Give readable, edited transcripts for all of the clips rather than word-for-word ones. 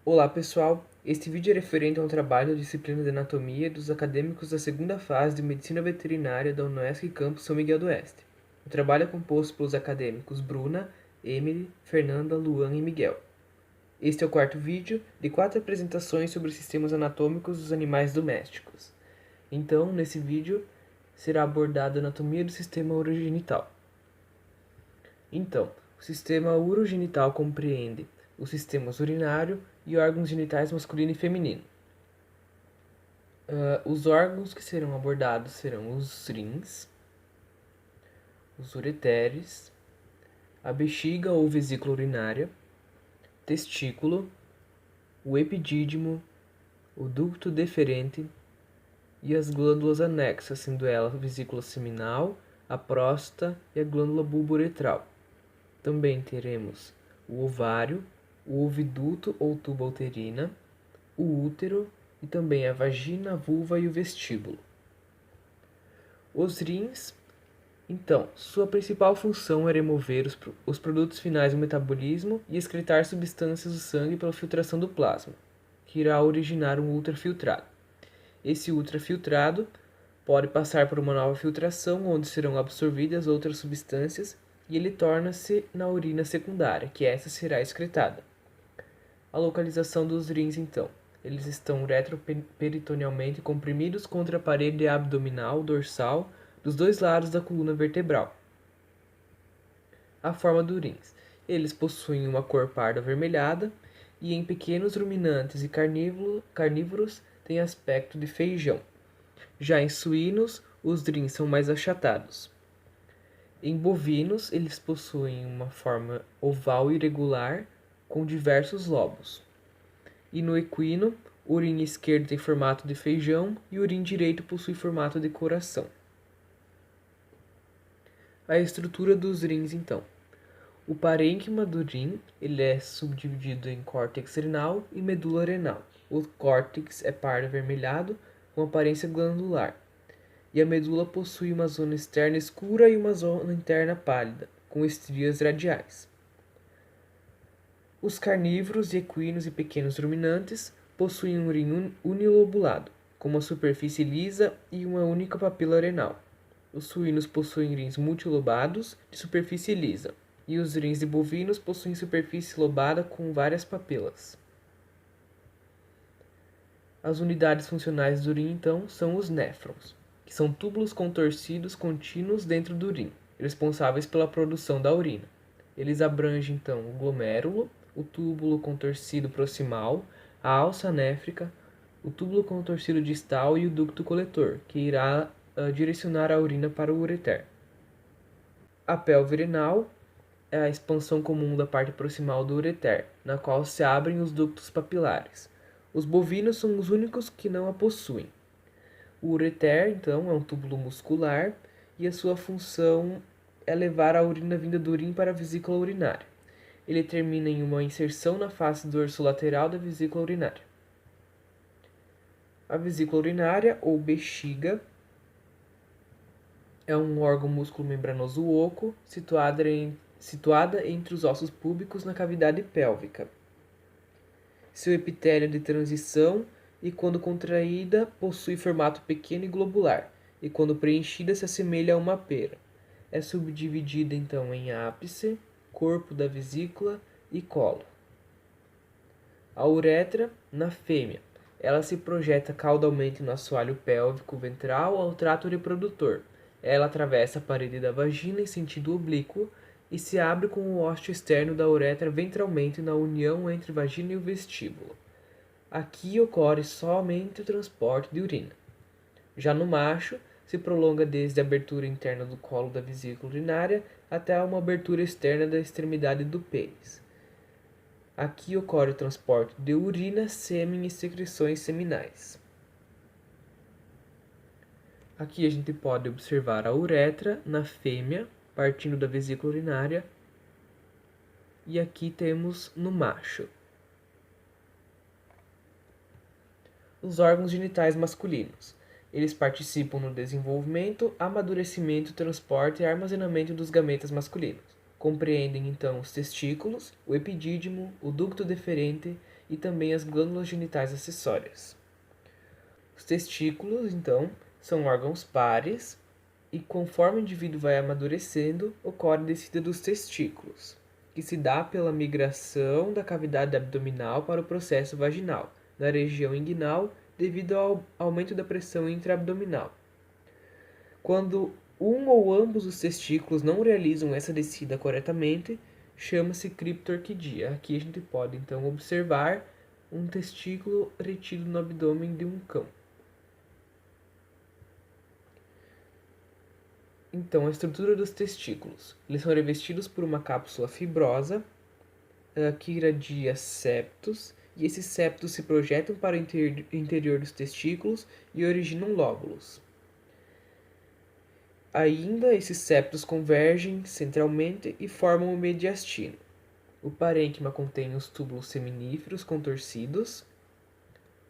Olá pessoal, este vídeo é referente a um trabalho da disciplina de anatomia dos acadêmicos da segunda fase de medicina veterinária da UNESC Campus São Miguel do Oeste. O trabalho é composto pelos acadêmicos Bruna, Emily, Fernanda, Luan e Miguel. Este é o quarto vídeo de 4 apresentações sobre os sistemas anatômicos dos animais domésticos. Então, nesse vídeo, será abordada a anatomia do sistema urogenital. Então, o sistema urogenital compreende os sistemas urinário e órgãos genitais masculino e feminino. Os órgãos que serão abordados serão os rins, os ureteres, a bexiga ou vesícula urinária, testículo, o epidídimo, o ducto deferente e as glândulas anexas, sendo ela a vesícula seminal, a próstata e a glândula bulbo-uretral. Também teremos o ovário, o oviduto ou tuba uterina, o útero e também a vagina, a vulva e o vestíbulo. Os rins, então, sua principal função é remover os produtos finais do metabolismo e excretar substâncias do sangue pela filtração do plasma, que irá originar um ultrafiltrado. Esse ultrafiltrado pode passar por uma nova filtração, onde serão absorvidas outras substâncias, e ele torna-se na urina secundária, que essa será excretada. A localização dos rins, então. Eles estão retroperitonealmente comprimidos contra a parede abdominal dorsal dos dois lados da coluna vertebral. A forma dos rins. Eles possuem uma cor parda avermelhada e em pequenos ruminantes e carnívoros têm aspecto de feijão. Já em suínos, os rins são mais achatados. Em bovinos, eles possuem uma forma oval irregular com diversos lobos. E no equino, o rim esquerdo tem formato de feijão e o rim direito possui formato de coração. A estrutura dos rins, então. O parênquima do rim ele é subdividido em córtex renal e medula renal. O córtex é pardo avermelhado com aparência glandular. E a medula possui uma zona externa escura e uma zona interna pálida, com estrias radiais. Os carnívoros, equinos e pequenos ruminantes possuem um rim unilobulado, com uma superfície lisa e uma única papila renal. Os suínos possuem rins multilobados de superfície lisa, e os rins de bovinos possuem superfície lobada com várias papilas. As unidades funcionais do rim, então, são os néfrons, que são túbulos contorcidos contínuos dentro do rim, responsáveis pela produção da urina. Eles abrangem, então, o glomérulo, o túbulo contorcido proximal, a alça néfrica, o túbulo contorcido distal e o ducto coletor, que irá direcionar a urina para o ureter. A pelve renal é a expansão comum da parte proximal do ureter, na qual se abrem os ductos papilares. Os bovinos são os únicos que não a possuem. O ureter, então, é um túbulo muscular e a sua função é levar a urina vinda do rim para a vesícula urinária. Ele termina em uma inserção na face dorsolateral da vesícula urinária. A vesícula urinária, ou bexiga, é um órgão músculo-membranoso oco situada entre os ossos púbicos na cavidade pélvica. Seu epitélio é de transição e, quando contraída, possui formato pequeno e globular, e quando preenchida se assemelha a uma pera. É subdividida então em ápice, corpo da vesícula e colo. A uretra, na fêmea, ela se projeta caudalmente no assoalho pélvico ventral ao trato reprodutor. Ela atravessa a parede da vagina em sentido oblíquo e se abre com o ósseo externo da uretra ventralmente na união entre a vagina e o vestíbulo. Aqui ocorre somente o transporte de urina. Já no macho, se prolonga desde a abertura interna do colo da vesícula urinária até uma abertura externa da extremidade do pênis. Aqui ocorre o transporte de urina, sêmen e secreções seminais. Aqui a gente pode observar a uretra na fêmea, partindo da vesícula urinária, e aqui temos no macho. Os órgãos genitais masculinos. Eles participam no desenvolvimento, amadurecimento, transporte e armazenamento dos gametas masculinos. Compreendem então os testículos, o epidídimo, o ducto deferente e também as glândulas genitais acessórias. Os testículos, então, são órgãos pares e conforme o indivíduo vai amadurecendo, ocorre a descida dos testículos, que se dá pela migração da cavidade abdominal para o processo vaginal, na região inguinal, devido ao aumento da pressão intraabdominal. Quando um ou ambos os testículos não realizam essa descida corretamente, chama-se criptorquidia. Aqui a gente pode então observar um testículo retido no abdômen de um cão. Então, a estrutura dos testículos. Eles são revestidos por uma cápsula fibrosa que irradia septos, e esses septos se projetam para o interior dos testículos e originam lóbulos. Ainda, esses septos convergem centralmente e formam o mediastino. O parênquima contém os túbulos seminíferos contorcidos,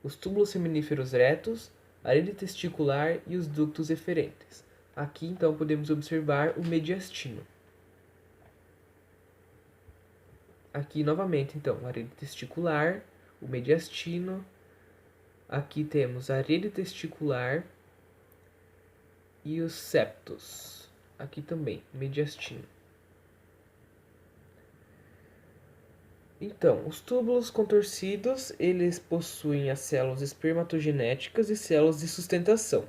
os túbulos seminíferos retos, a rede testicular e os ductos eferentes. Aqui, então, podemos observar o mediastino. Aqui, novamente, então, a rede testicular, o mediastino. Aqui temos a rede testicular e os septos. Aqui também, mediastino. Então, os túbulos contorcidos, eles possuem as células espermatogenéticas e células de sustentação.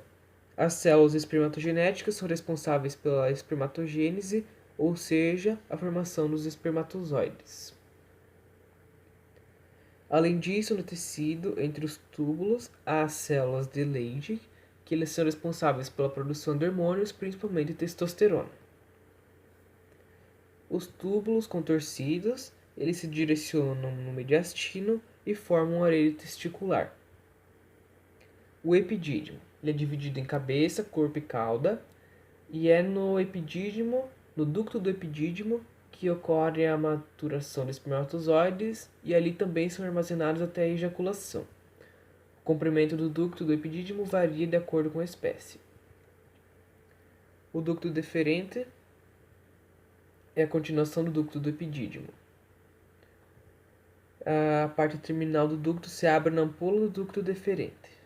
As células espermatogenéticas são responsáveis pela espermatogênese, ou seja, a formação dos espermatozoides. Além disso, no tecido, entre os túbulos, há as células de Leydig, que eles são responsáveis pela produção de hormônios, principalmente testosterona. Os túbulos contorcidos, eles se direcionam no mediastino e formam a rede testicular. O epidídimo. Ele é dividido em cabeça, corpo e cauda, e é no epidídimo, no ducto do epidídimo, que ocorre a maturação de espermatozoides e ali também são armazenados até a ejaculação. O comprimento do ducto do epidídimo varia de acordo com a espécie. O ducto deferente é a continuação do ducto do epidídimo. A parte terminal do ducto se abre na ampola do ducto deferente.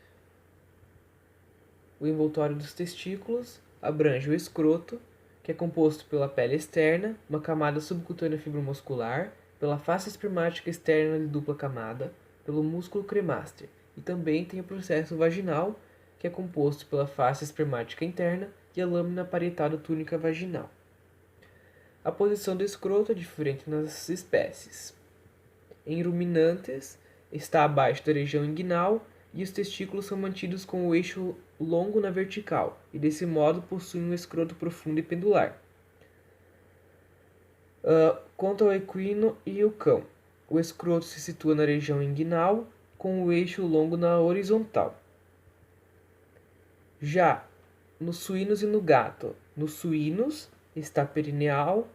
O envoltório dos testículos abrange o escroto, que é composto pela pele externa, uma camada subcutânea fibromuscular, pela face espermática externa de dupla camada, pelo músculo cremaster, e também tem o processo vaginal, que é composto pela face espermática interna e a lâmina parietal da túnica vaginal. A posição do escroto é diferente nas espécies. Em ruminantes, está abaixo da região inguinal e os testículos são mantidos com o eixo longo na vertical, e desse modo possuem um escroto profundo e pendular. Quanto ao equino e o cão, o escroto se situa na região inguinal, com o eixo longo na horizontal. Já nos suínos e no gato, nos suínos está perineal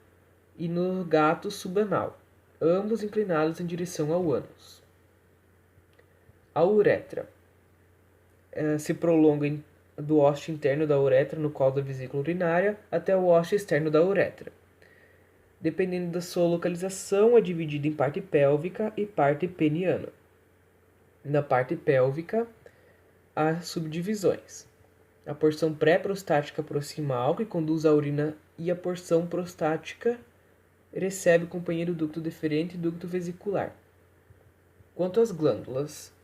e no gato subanal, ambos inclinados em direção ao ânus. A uretra se prolonga do hóstia interno da uretra no colo da vesícula urinária até o hóstia externo da uretra. Dependendo da sua localização, é dividida em parte pélvica e parte peniana. Na parte pélvica, há subdivisões. A porção pré-prostática proximal, que conduz à urina, e a porção prostática recebe o companheiro ducto deferente e ducto vesicular. Quanto às glândulas,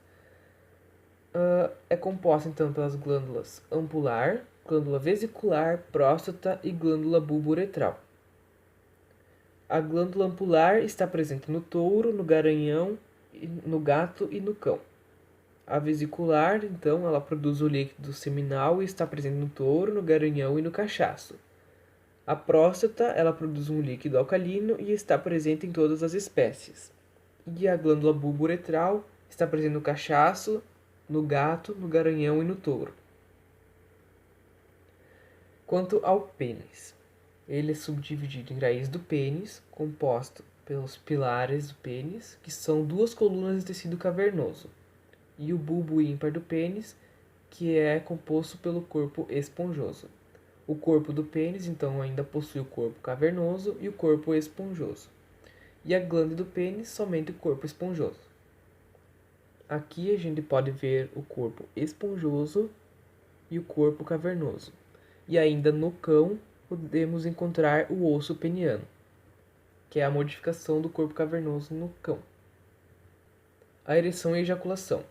é composta então pelas glândulas ampular, glândula vesicular, próstata e glândula bulbo-uretral. A glândula ampular está presente no touro, no garanhão, no gato e no cão. A vesicular, então, ela produz o líquido seminal e está presente no touro, no garanhão e no cachaço. A próstata, ela produz um líquido alcalino e está presente em todas as espécies. E a glândula bulbo-uretral está presente no cachaço, no gato, no garanhão e no touro. Quanto ao pênis, ele é subdividido em raiz do pênis, composto pelos pilares do pênis, que são duas colunas de tecido cavernoso, e o bulbo ímpar do pênis, que é composto pelo corpo esponjoso. O corpo do pênis, então, ainda possui o corpo cavernoso e o corpo esponjoso. E a glândula do pênis, somente o corpo esponjoso. Aqui a gente pode ver o corpo esponjoso e o corpo cavernoso. E ainda no cão podemos encontrar o osso peniano, que é a modificação do corpo cavernoso no cão. A ereção e ejaculação.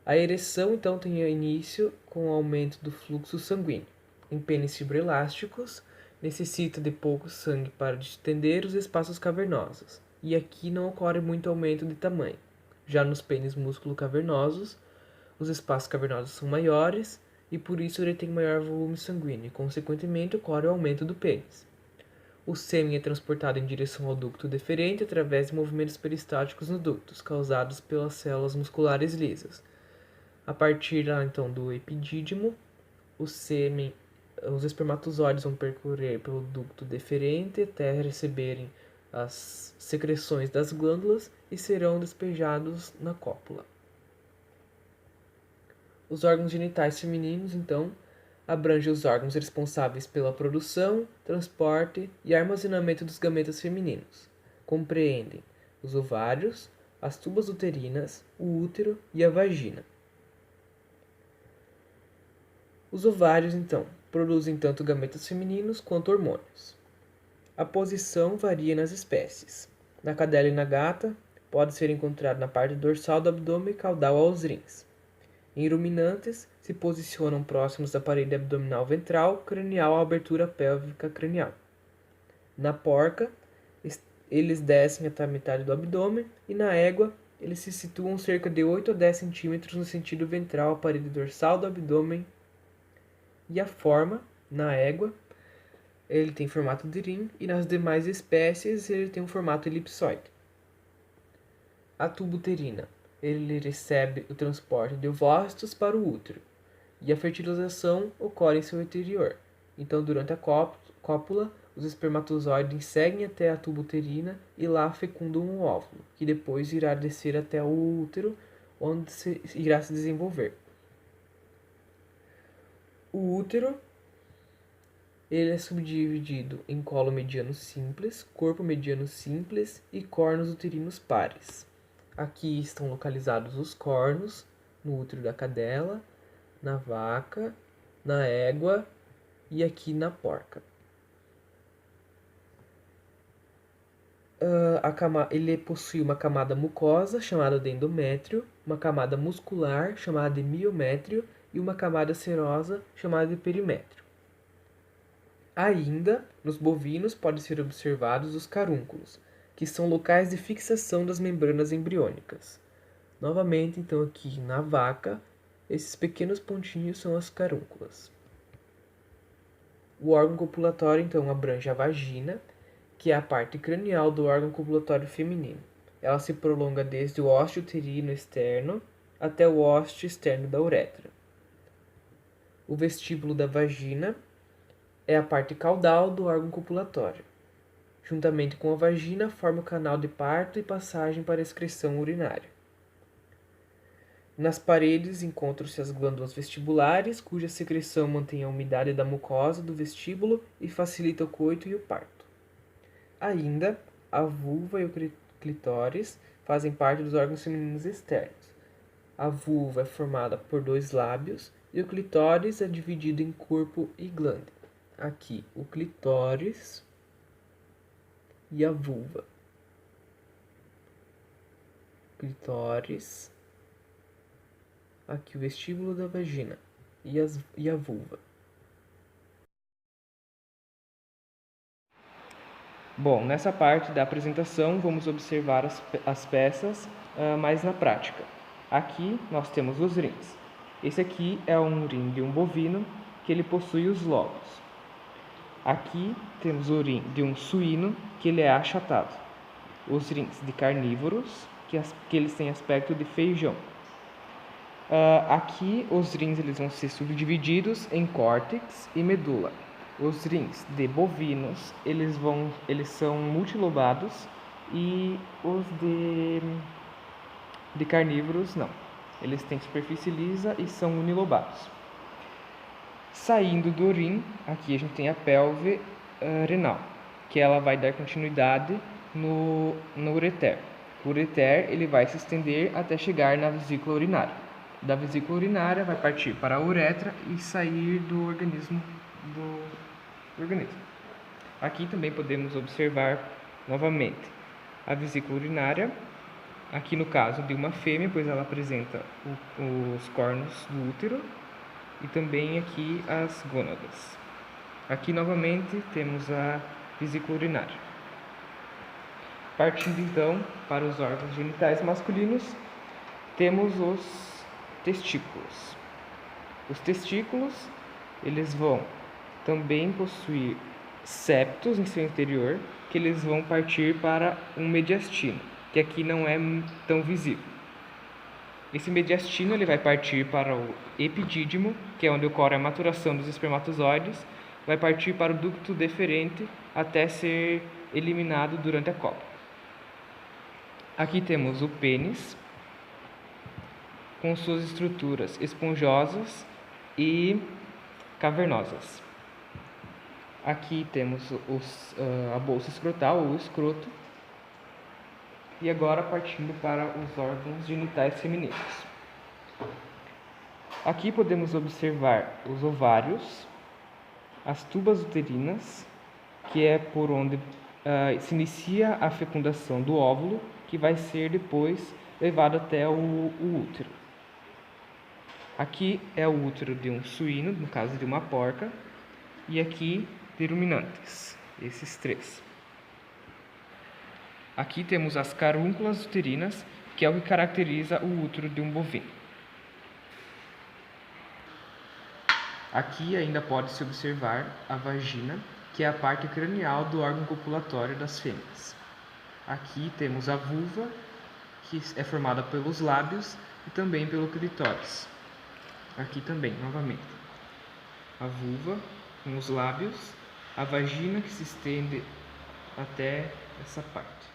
A ereção, então, tem início com o aumento do fluxo sanguíneo. Em pênis fibroelásticos, necessita de pouco sangue para distender os espaços cavernosos, e aqui não ocorre muito aumento de tamanho. Já nos pênis músculo-cavernosos, os espaços cavernosos são maiores, e por isso ele tem maior volume sanguíneo, e consequentemente ocorre o aumento do pênis. O sêmen é transportado em direção ao ducto deferente através de movimentos peristáticos nos ductos, causados pelas células musculares lisas. A partir então do epidídimo, os espermatozoides vão percorrer pelo ducto deferente até receberem as secreções das glândulas e serão despejados na cópula. Os órgãos genitais femininos, então, abrangem os órgãos responsáveis pela produção, transporte e armazenamento dos gametas femininos. Compreendem os ovários, as tubas uterinas, o útero e a vagina. Os ovários, então, produzem tanto gametas femininos quanto hormônios. A posição varia nas espécies. Na cadela e na gata, pode ser encontrado na parte dorsal do abdômen e caudal aos rins. Em ruminantes, se posicionam próximos da parede abdominal ventral cranial à abertura pélvica cranial. Na porca, eles descem até a metade do abdômen e na égua, eles se situam cerca de 8 a 10 centímetros no sentido ventral à parede dorsal do abdômen. E a forma, na égua, ele tem formato de rim e nas demais espécies ele tem um formato elipsoide. A tuba uterina, ele recebe o transporte de ovócitos para o útero e a fertilização ocorre em seu interior. Então, durante a cópula, os espermatozoides seguem até a tuba uterina e lá fecundam um óvulo, que depois irá descer até o útero, onde irá se desenvolver. O útero, ele é subdividido em colo mediano simples, corpo mediano simples e cornos uterinos pares. Aqui estão localizados os cornos, no útero da cadela, na vaca, na égua e aqui na porca. Ele possui uma camada mucosa, chamada de endométrio, uma camada muscular, chamada de miométrio, e uma camada serosa, chamada de perimétrio. Ainda, nos bovinos, podem ser observados os carúnculos, que são locais de fixação das membranas embriônicas. Novamente, então, aqui na vaca, esses pequenos pontinhos são as carúnculas. O órgão copulatório, então, abrange a vagina, que é a parte cranial do órgão copulatório feminino. Ela se prolonga desde o ósseo uterino externo até o ósseo externo da uretra. O vestíbulo da vagina é a parte caudal do órgão copulatório. Juntamente com a vagina, forma o canal de parto e passagem para a excreção urinária. Nas paredes encontram-se as glândulas vestibulares, cuja secreção mantém a umidade da mucosa do vestíbulo e facilita o coito e o parto. Ainda, a vulva e o clitóris fazem parte dos órgãos femininos externos. A vulva é formada por 2 lábios e o clitóris é dividido em corpo e glande. Aqui o clitóris e a vulva. Clitóris. Aqui o vestíbulo da vagina e a vulva. Bom, nessa parte da apresentação vamos observar as peças mais na prática. Aqui nós temos os rins. Esse aqui é um rim de um bovino que ele possui os lobos. Aqui temos o rim de um suíno que ele é achatado. Os rins de carnívoros que eles têm aspecto de feijão. Aqui os rins eles vão ser subdivididos em córtex e medula. Os rins de bovinos, eles são multilobados e os de carnívoros não. Eles têm superfície lisa e são unilobados. Saindo do rim, aqui a gente tem a pelve renal, que ela vai dar continuidade no ureter. O ureter ele vai se estender até chegar na vesícula urinária. Da vesícula urinária vai partir para a uretra e sair do organismo. Aqui também podemos observar novamente a vesícula urinária, aqui no caso de uma fêmea, pois ela apresenta os cornos do útero e também aqui as gônadas. Aqui novamente temos a vesícula urinária. Partindo então para os órgãos genitais masculinos, temos os testículos. Os testículos, eles vão também possuir septos em seu interior, que eles vão partir para um mediastino, que aqui não é tão visível. Esse mediastino ele vai partir para o epidídimo, que é onde ocorre a maturação dos espermatozoides, vai partir para o ducto deferente até ser eliminado durante a cópula. Aqui temos o pênis, com suas estruturas esponjosas e cavernosas. Aqui temos a bolsa escrotal ou escroto. E agora partindo para os órgãos genitais femininos. Aqui podemos observar os ovários, as tubas uterinas, que é por onde se inicia a fecundação do óvulo, que vai ser depois levado até o útero. Aqui é o útero de um suíno, no caso de uma porca, e aqui de ruminantes, esses três. Aqui temos as carúnculas uterinas, que é o que caracteriza o útero de um bovino. Aqui ainda pode-se observar a vagina, que é a parte cranial do órgão copulatório das fêmeas. Aqui temos a vulva, que é formada pelos lábios e também pelo clitóris. Aqui também, novamente, a vulva com os lábios, a vagina que se estende até essa parte.